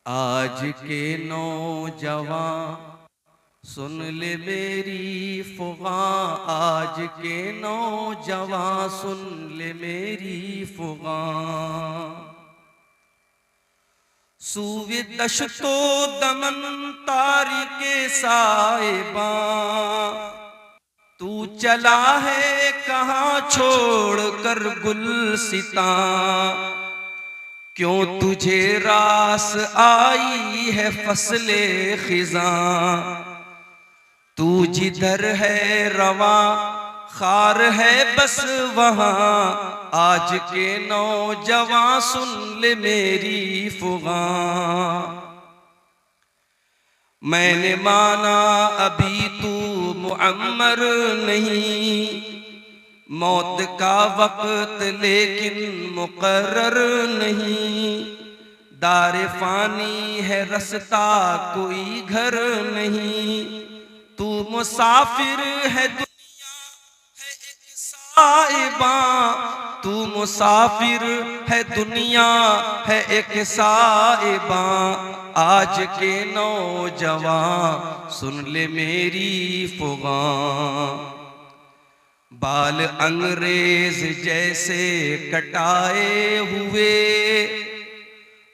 आज के नौजवान सुन ले मेरी फुगां, आज के नौजवान सुन ले मेरी फुगां। सूवे दशतो दमन तारी के साहिबां, तू चला है कहाँ छोड़ कर गुलसितां। क्यों तुझे रास आई है फसले खिजां, तू जिधर है रवा खार है बस वहां। आज के नौजवान सुन ले मेरी फुगां। मैंने माना अभी तू मुअम्मर नहीं, मौत का वक्त लेकिन मुकर्रर नहीं। दारे फानी है रस्ता कोई घर नहीं, तू मुसाफिर है दुनिया है एक साहिबां। तू मुसाफिर है दुनिया है एक साहिबां। आज के नौजवान सुन ले मेरी फुगां। बाल अंग्रेज जैसे कटाए हुए,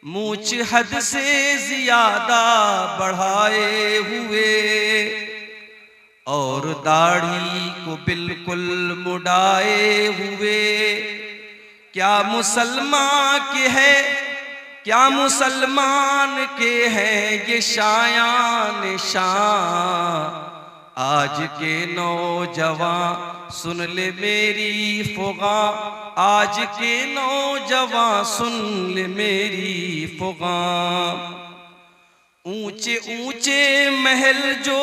मूछ हद से ज्यादा बढ़ाए हुए, और दाढ़ी को बिल्कुल मुड़ाए हुए। क्या मुसलमान के है, क्या मुसलमान के हैं ये शायान शान। आज के नौजवान सुन ले मेरी फुगां, आज के नौजवान सुन ले मेरी फुगां। ऊंचे ऊंचे महल जो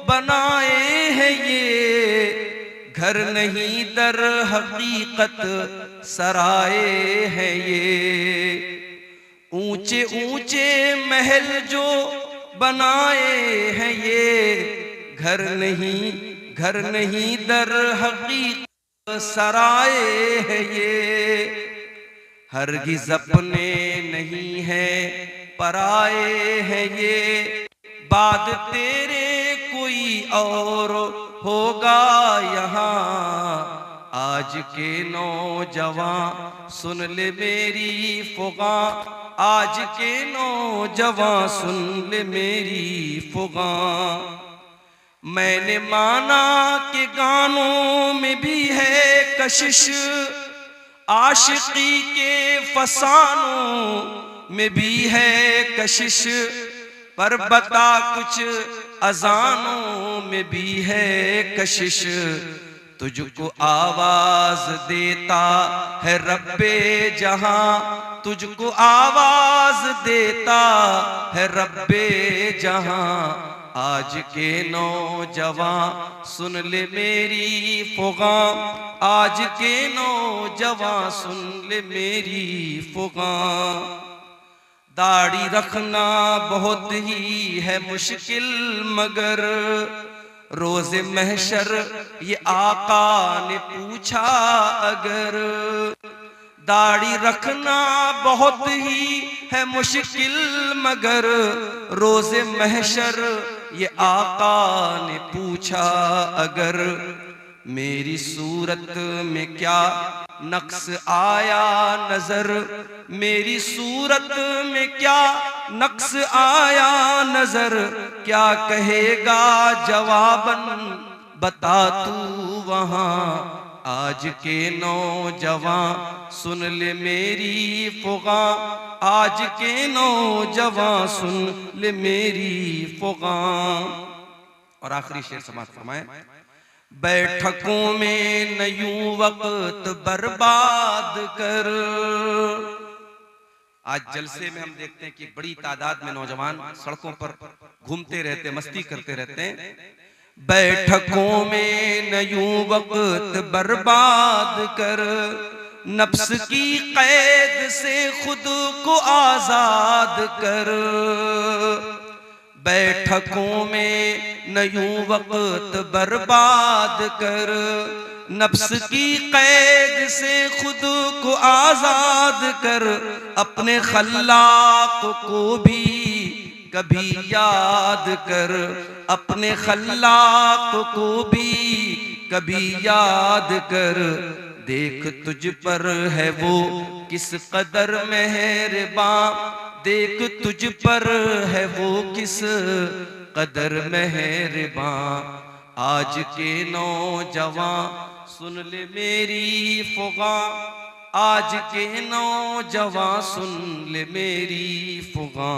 बनाए हैं ये, घर नहीं दर हकीकत सराए हैं ये। ऊंचे ऊंचे महल जो बनाए हैं ये, घर नहीं दर हकीकत सराए है ये। हरगिज़ अपने नहीं है पराए है ये, बाद तेरे कोई और होगा यहाँ। आज के नौजवान सुन ले मेरी फुगां, आज के नौजवान सुन ले मेरी फुगां। मैंने माना कि गानों में भी है कशिश, आशिकी के फसानों में भी है कशिश। पर बता कुछ अजानों में भी है कशिश। तुझको आवाज देता है रब्बे जहां, तुझको आवाज देता है रब्बे जहां। आज के नौजवान सुन ले मेरी फुगां, आज के नौजवान सुन ले मेरी फुगां। दाढ़ी रखना बहुत ही है मुश्किल, मगर रोज़े महशर ये आका ने पूछा अगर। दाढ़ी रखना बहुत ही है मुश्किल, मगर रोज़े महशर ये आका ने पूछा अगर। मेरी सूरत में क्या नक्स आया नजर, मेरी सूरत में क्या नक्स आया नजर। क्या कहेगा जवाबन बता तू वहां। आज के नौजवान सुन ले मेरी फुगां, आज के नौजवान सुन ले मेरी फुगां। और आखिरी शेर समाप्त फरमाए। बैठकों में न यूं वक्त बर्बाद कर। आज जलसे में हम देखते हैं कि बड़ी तादाद में नौजवान सड़कों पर घूमते रहते, मस्ती करते रहते हैं। बैठकों में न यूं वक्त बर्बाद कर, नफ्स की कैद से खुद को आजाद कर। बैठकों में न यूं वक्त बर्बाद कर, नफ्स की कैद से खुद को आजाद कर। अपने खल्लाक को भी कभी याद कर, अपने खल्लाक को भी कभी याद कर। देख तुझ पर है वो किस कदर मेहरबान, देख तुझ पर है वो किस कदर मेहरबान। आज के नौजवान सुन ले मेरी फुगा, आज के नौजवान सुन ले मेरी फुगा।